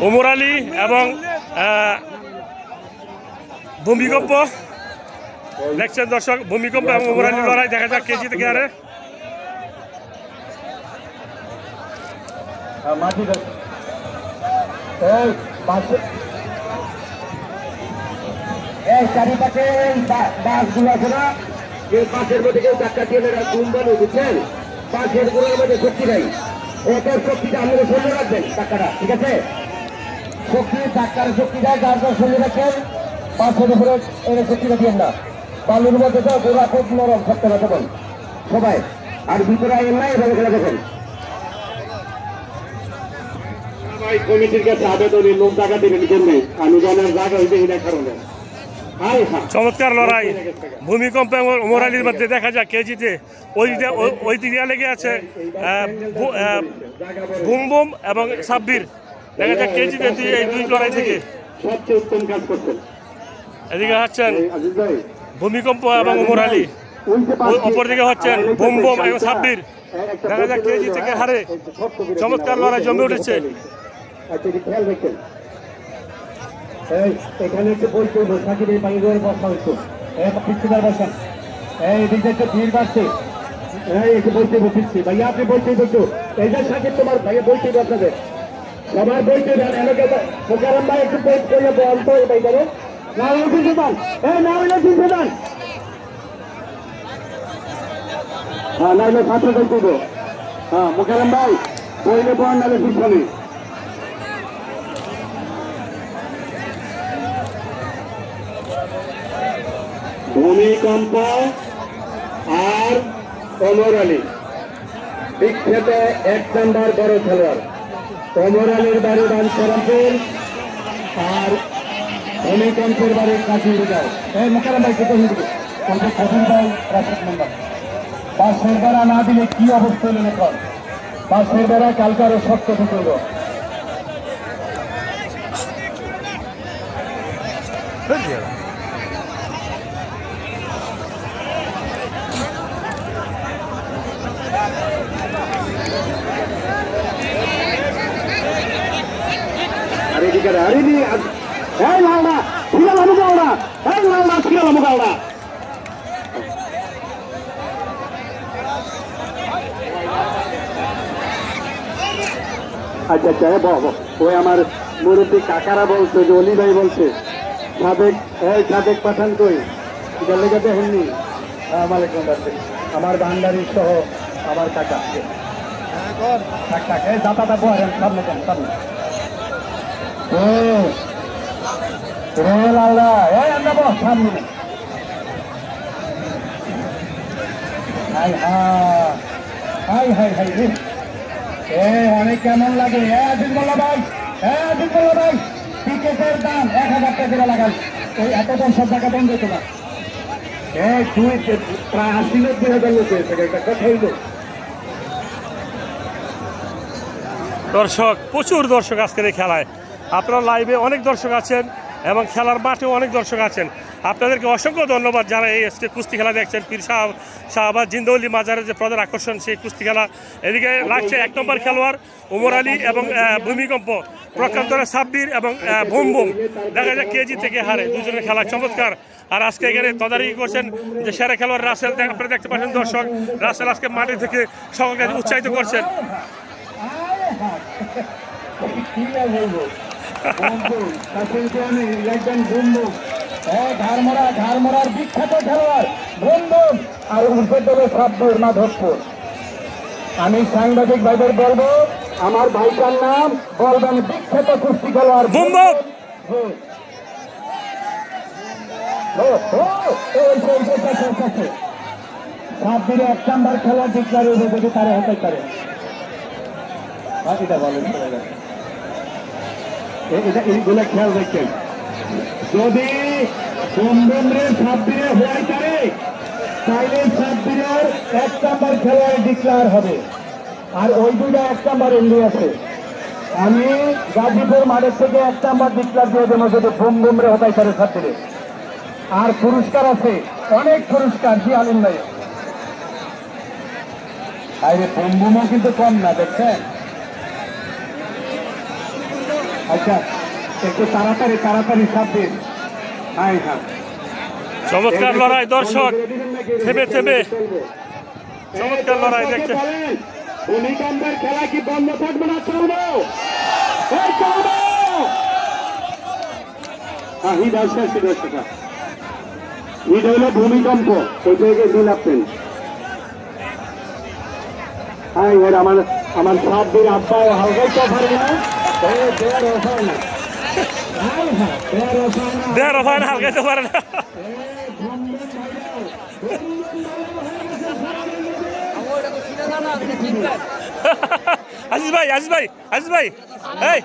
ওমর আলী এবং ভূমিকম্প দেখছেন দর্শক, ভূমিকম্প এবং ওমর আলী লড়াই, দেখা যাক কেজি থেকে আরে চারিপাশে বাসগুলো আছে না, এই বাসের মধ্যে কেউ চাক্কা দিয়ে গুম্বানো, বুঝছেন? বাসের গুলোর মধ্যে শক্তি নেই, ওটার শক্তিটা আপনারা সঙ্গে রাখবেন, চাক্কাটা, ঠিক আছে? শক্তি চাক্কার শক্তি দেয়, যার যার সঙ্গে রাখেন, বাসের উপরে এর শক্তিটা দিয়ে না। বালুর মধ্যে তো গোড়া খুব নরম থাকতে পারবেন সবাই, আর ভিতরে আইন নাই, এভাবে খেলা দেখেন। কমিটির কাছে আবেদনের লোক জায়গা দেবেন জন্য, আমি জানার জায়গা হইতে এই কারণে। চমৎকার লড়াই ভূমিকম্প এবং ওমর আলীর মধ্যে, দেখা যায় কেজিতে ওই দিকে লেগে আছে বুম বুম এবং সাব্বির, দেখা যায় কেজিতে এই দুই লড়াই থেকে সবচেয়ে উত্তম কাজ করছেন। এদিকে হচ্ছেন ভূমিকম্প এবং ওমর আলী, অপর দিকে হচ্ছেন বুম বুম এবং সাব্বির, দেখা যায় কেজি থেকে হারে। চমৎকার লড়াই জমে উঠেছে। এখানে একটু বলতে সাকিব এই পানি ধরে বসা হইতো, পিছিয়ে বসান, এই দিকে একটু ভিড় বাড়ছে, একটু বলতে বসছি ভাইয়া, আপনি বলতেই বলতো, এই যে সাকিব তোমার ভাইয়া বলতেই আপনাদের সবার বলতে মোকারম ভাই একটু বই করে বলতো ভাই ধরো না হলে তিনশো দান, না হলে 300 দান, হ্যাঁ না হলে 700 দান করবো, হ্যাঁ মোকারম ভাই বইলে পড়ান নাহলে ঠিক হবে। ভূমিকম্প আর ওমর আলী বিখ্যাত 1 নম্বর বড় খেলোয়াড়। ওমর আলীর বাড়ি বাঞ্ছারামপুর আর ভূমিকম্পের বাড়ি কাশিরগাঁও। এই মোকারম ভাই কত হয়ে গেল ভাই, রাশেদ নাম্বার বাসের বেড়া না দিলে কি অবস্থা হলো এখন? বাসের বেড়া কালকে আরো শক্ত ঢুকল। আচ্ছা আচ্ছা, ওই আমার মুরব্বী কাকারা বলছে যে অলি ভাই বলছে সাবেক পাঠান কই লেগে দেখেননি, আমার ভান্ডারি সহ আমার কাকা দাদা বলেন সামনে কেন সামনে সামনে হাই হাই হাই হাই রে, অনেক কেমন লাগে? ভাই ভাই টিকেটের দাম 1000 টাকা লাগান, ওই এত সব টাকা বন্ধ হতো না, প্রায় 80-90 লোক হয়েছে, একটা কথা হইল। দর্শক, প্রচুর দর্শক আজকের এই খেলায়, আপনারা লাইভে অনেক দর্শক আছেন এবং খেলার মাঠেও অনেক দর্শক আছেন। আপনাদেরকে অসংখ্য ধন্যবাদ যারা এই আজকে কুস্তি খেলা দেখছেন। পীর শাহবাজ জিন্দৌলি মাজারের যে প্রধান আকর্ষণ সেই কুস্তি খেলা, এদিকে লাগছে 1 নম্বর খেলোয়াড় ওমর আলী এবং ভূমিকম্প, প্রকান্তরে সাব্বির এবং বুম বুম, দেখা যায় কেজি থেকে হারে দুজনের খেলা চমৎকার। আর আজকে এখানে তদারকি করছেন যে সেরা খেলোয়াড় রাসেল, আপনারা দেখতে পাচ্ছেন দর্শক, রাসেল আজকে মাঠে থেকে সকলকে উৎসাহিত করছেন। ঘাড়মরার বিখ্যাত খেলোয়াড় বুমবুম আর উর্ফের সাব্বির মাধবপুর। আমি সাংবাদিক ভাইদের বলবো, আমার ভাইটার নাম বলবেন বিখ্যাত কুস্তি খেলোয়াড় বুমবুম। সাব্বিরে 1 নম্বর খেলার ডিক্লার হয়ে যদি তারা হতে পারে, বাকিটা বলেন এইগুলো খেয়াল রাখছেন। যদি বুমবুমের সাব্বিরে হওয়াই পারে তাইলে সাব্বিরের 1 নম্বর খেলোয়াড় ডিক্লার হবে, আর ওই দুইটা 1 নম্বর এমনি আছে। আমি গাজীপুর মাঠের থেকে 1 নম্বর ডিক্লার দিয়ে দেবো যদি বুমবুমরে হতাই পারে সাব্বিরে। আর পুরস্কার আছে, অনেক পুরস্কার, জি আলিম ভাই। আরে বুমবুমও কিন্তু কম না, দেখছেন আচ্ছা একটু তাড়াতাড়ি তাড়াতাড়ি সাবধান। হ্যাঁ হ্যাঁ চমৎকার লড়াই দর্শক, থেমে থেমে চমৎকার লড়াই দেখছে। ভূমিকম্পের খেলা কি বন্ধ থাকবে না? চলবো চলবো। হিট আসছে হিট হইলো ভূমিকম্প, ওই জায়গায় দিন আপনি। হ্যাঁ এর আমার আমার সব দিন আব্বা হালকাই তো পারে না, দেড় হয় না, হালকাইতে পারে না। আজিজ ভাই, আজিজ ভাই, আজিজ ভাই, এই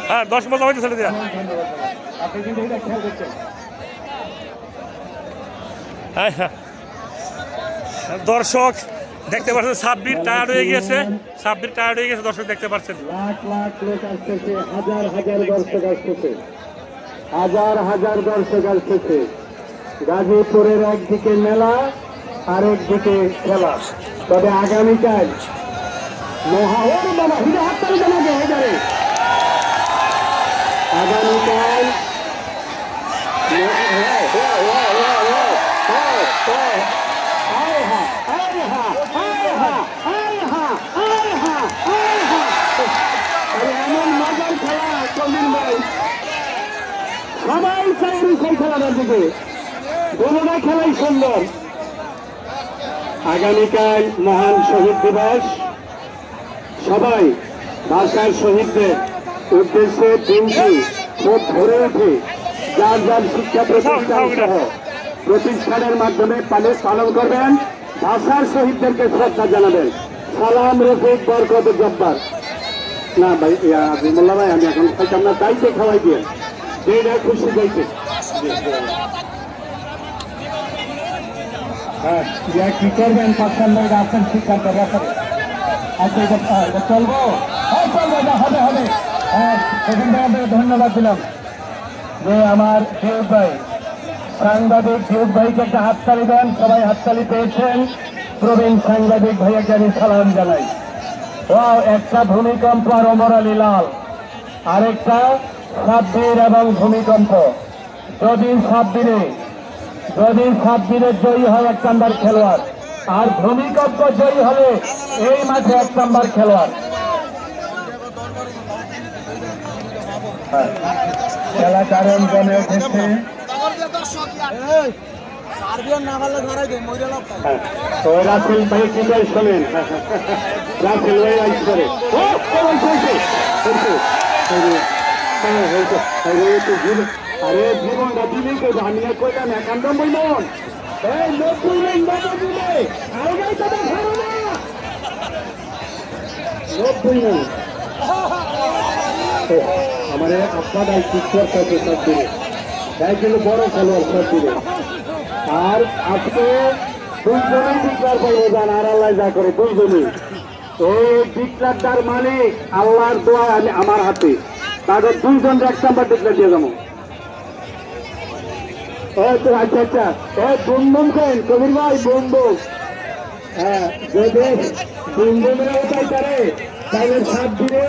হ্যাঁ 10 মজা হইতে ছেড়ে দিয়া। দর্শক দেখতে পাচ্ছেন সাব্বির টায়ার্ড হয়ে গেছে, সাব্বির টায়ার্ড হয়ে গেছে দর্শক দেখতে পাচ্ছেন। লাখ লাখ লোক আসতেছে, হাজার হাজার দর্শক আসতেছে, হাজার হাজার দর্শক আসতেছে। গাজীপুরের একদিকে মেলা আর একদিকে খেলা। তবে আগামীকাল আগামীকাল এমন মজার খেলা কবির ভাই, সবাই চাই সেই খেলাটার দিকে, দুটা খেলাই সুন্দর। আগামীকাল মহান শহীদ দিবস, সবাই ভাষার শহীদদের উদ্দেশ্যে দিনটি খুব ভরে ওঠে, যার যার শিক্ষা প্রতিষ্ঠান সহ প্রতিষ্ঠানের মাধ্যমে পালন করবেন, ভাষার শহীদদেরকে শ্রদ্ধা জানাবেন। সালাম রফিক বরকত জব্বার। না ভাই মোল্লা ভাই, আমি এখন আপনার দায়িত্বে খাওয়াই দিয়ে যেটা খুশি যাইতে। হ্যাঁ কি করবেন? পাঁচশাল লোক আসেন সিদ্ধান্ত ব্যাপারে। আচ্ছা এটা চলবো, হ্যাঁ চলবো, হবে হবে। হ্যাঁ সেখান থেকে আপনাকে ধন্যবাদ দিলাম যে আমার জিউদ ভাই, সাংবাদিক জিউদ ভাইকে একটা হাততালি দেন। সবাই হাততালি পেয়েছেন। প্রবীণ সাংবাদিক ভাইয়াকে আমি সালাম জানাই। ও একটা ভূমিকম্প আর ওমর আলী লাল, আরেকটা সাব্বির এবং ভূমিকম্প। যদি সাব্বিরে জয়ী হয় 1 নাম্বার খেলোয়াড়, আর ভূমিকম্প জয়ী হলে এই মাঠে 1 নাম্বার খেলোয়াড়। খেলা কারণ জমে উঠেছে। রাসেল ভাই কি ভাই শোনেন, রাসেল ভাই আসবে। আরে জীবনটা দিবি করবো, আমি কইলাম 91 মন, 90 মন দিলে আমার আপনার শিক্ষার কাছে সব দিলে তাই কিন্তু বড় খেলোয়াড় সব দিলে। আর আজকে 2 জনেই ডিক্লার করবো, যান আর আল্লাহ যা করে 2 জনই। এই ডিক্লারটার মালিক আল্লাহর দোয়া আমার হাতে, তাদের 2 জন 1 নাম্বার ডিক্লার দিয়ে যাবো। আচ্ছা আচ্ছা, বুমবুম কেন কবির ভাই, বুমবুম। হ্যাঁ যদি বুমবুমের ওটাই পারে তাহলে 7 দিনে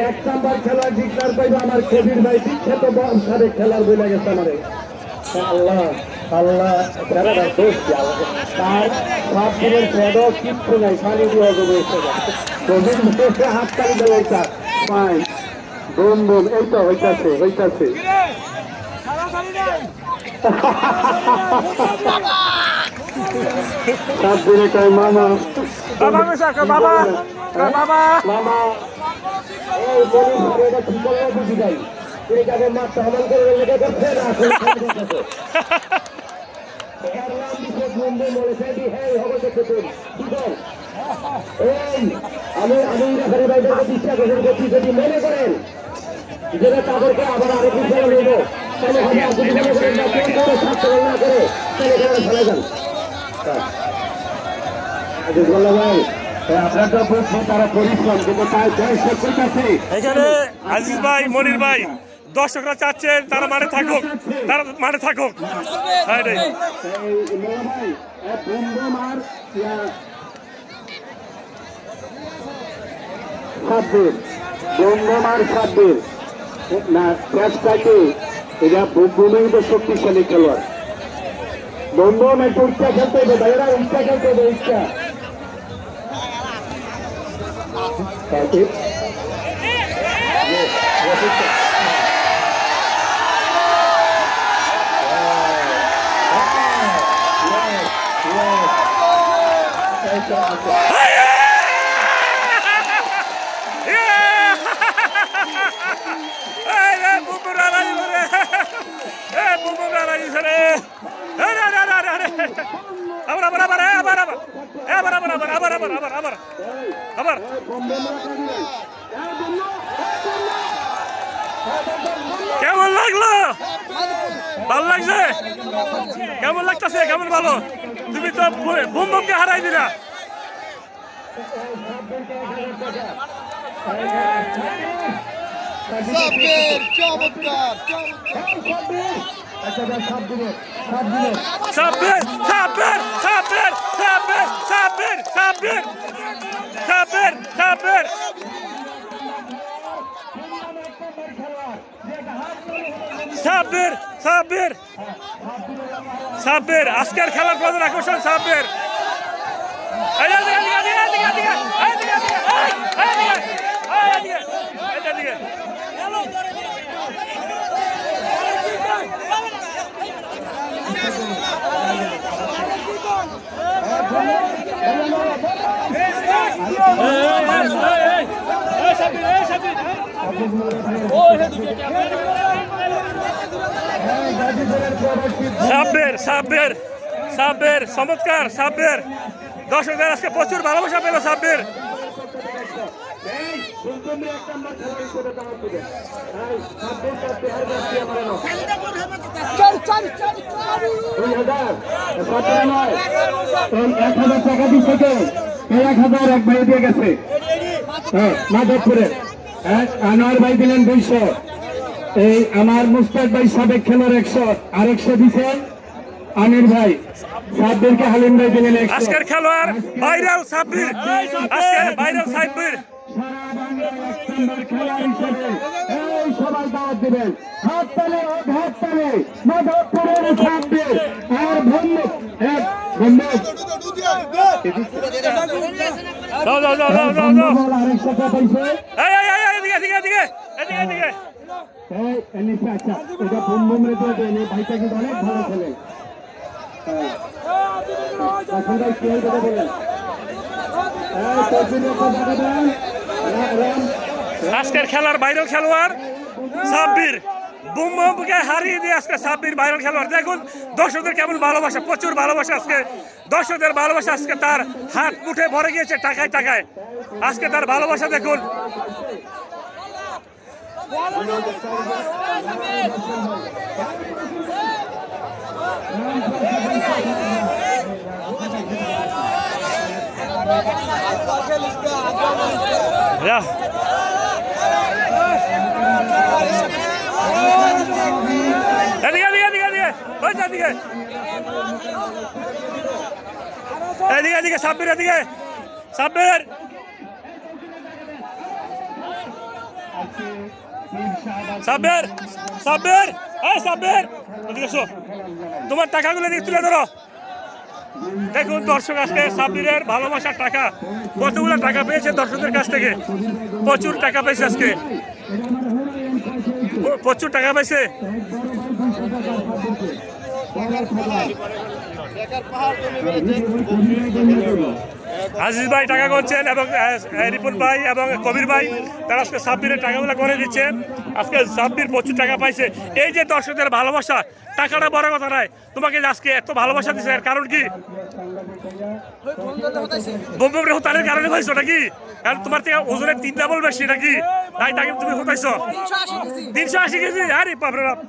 1 নাম্বার খেলার ডিক্লার পাইবে আমার কবির ভাই, বিখ্যাত বংশারে খেলার বই লাগেছে আমারে। আল্লাহ আল্লাহ খেলাটা দোষ তার 7 দিনের খেলাও কিচ্ছু নাই, খালি দিয়ে কবির মুখে হাততালি দেবে। এটা ফাইন, বুমবুম, এই তো হইতাছে হইতাছে। সাবধানে কয় মামা, বাবা বাবা বাবা মামা এই বলি এটা ঠিক করে বুঝি যাই এই কাজে মাছ সমান করে লেগে করছে না। আমি ভাইদেরকে বিশ্বাস করছি, যদি মনে করেন যেটা তাদেরকে আবার আরেক বিষয়ে নেব তাহলে হবে, আর যদি মনে করেন না স্বাস্থ্য না করে তাহলে এখানে ফেলে যান। ভাই আপনার তো বুঝছি তারা পরিশ্রম, কিন্তু তাই বয়সের করতেছে। এখানে আজিজ ভাই, মনির ভাই, দর্শকরা চাচ্ছেন তারা মাঠে থাকুক, তারা মাঠে থাকুক। সাব্বির, বঙ্গমার সাব্বির না ক্যাচটাকে এটা বুমবুমের শক্তিশালী খেলোয়াড়। বঙ্গম একটু উচ্চা খেলতে হবে, ভাইয়েরা উচ্চা খেলতে হবে, উচ্চা। কেমন লাগলো? ভালো লাগছে? কেমন লাগতেছে? কেমন ভালো? তুমি তো বুমবুমকে হারাই দিলা। সাব্বির আজকের খেলার প্রধান আকর্ষণ সাব্বির। সাব্বির চমৎকার। সাব্বির দর্শকদের আজকে প্রচুর ভালোবাসা পেল সাব্বির। টাকা দিচ্ছে 1,000 এক ভাই দিয়ে গেছে মাধবপুরে। আনোয়ার ভাই দিলেন 200। এই আমার মুস্তাক ভাই সাবেক খেলার 100 আর 100 দিচ্ছেন আমির ভাই। সাব্বিরকে হালিম ভাই দিলেন 100। আজকের খেলোয়াড় ভাইরাল সাব্বির। আজকের ভাইরাল সাব্বির সবাই দাওয়াত দিবেন। হাত তালে হাত তালে মাধবপুরের সাব্বির আর বন্ধু ভাইটাকে অনেক ভালো খেলেন। আজকের খেলার ভাইরাল খেলোয়াড় সাব্বির। বুমবুমকে হারিয়ে দিয়ে আজকে সাব্বির ভাইরাল খেলোয়াড়। দেখুন দর্শকদের কেমন ভালোবাসা, প্রচুর ভালোবাসা আজকে দর্শকদের ভালোবাসা। আজকে তার হাত মুঠে ভরে গিয়েছে টাকায় টাকায়। আজকে তার ভালোবাসা দেখুন। এদিকে সাব্বির, এদিকে সাব্বির। সাব্বির সাব্বির এই সাব্বির এদিকে এসো, তোমার টাকাগুলো দিয়ে তুলে ধরো। দেখুন দর্শক আজকে সাব্বিরের ভালোবাসার টাকা, কতগুলো টাকা পেয়েছে দর্শকদের কাছ থেকে। প্রচুর টাকা পেয়েছে আজকে, প্রচুর টাকা পেয়েছে। আজিজ ভাই টাকা করছেন এবং রিপন ভাই এবং কবির ভাই তারা আজকে সাব্বিরের টাকাগুলো করে দিচ্ছে। আজকে সাব্বির প্রচুর টাকা পাইছে। এই যে দর্শকদের ভালোবাসা, টাকাটা বড় কথা নয়, তোমাকে আজকে এত ভালোবাসা দিচ্ছে এর কারণ কি? বোমবুমের হোতারের কারণে হয়েছো নাকি? কারণ তোমার থেকে ওজনের 3 ডাবল বেশি নাকি? তাই তাকে তুমি হোতাইছো 380 কেজি। আরে বাপরে বাপ।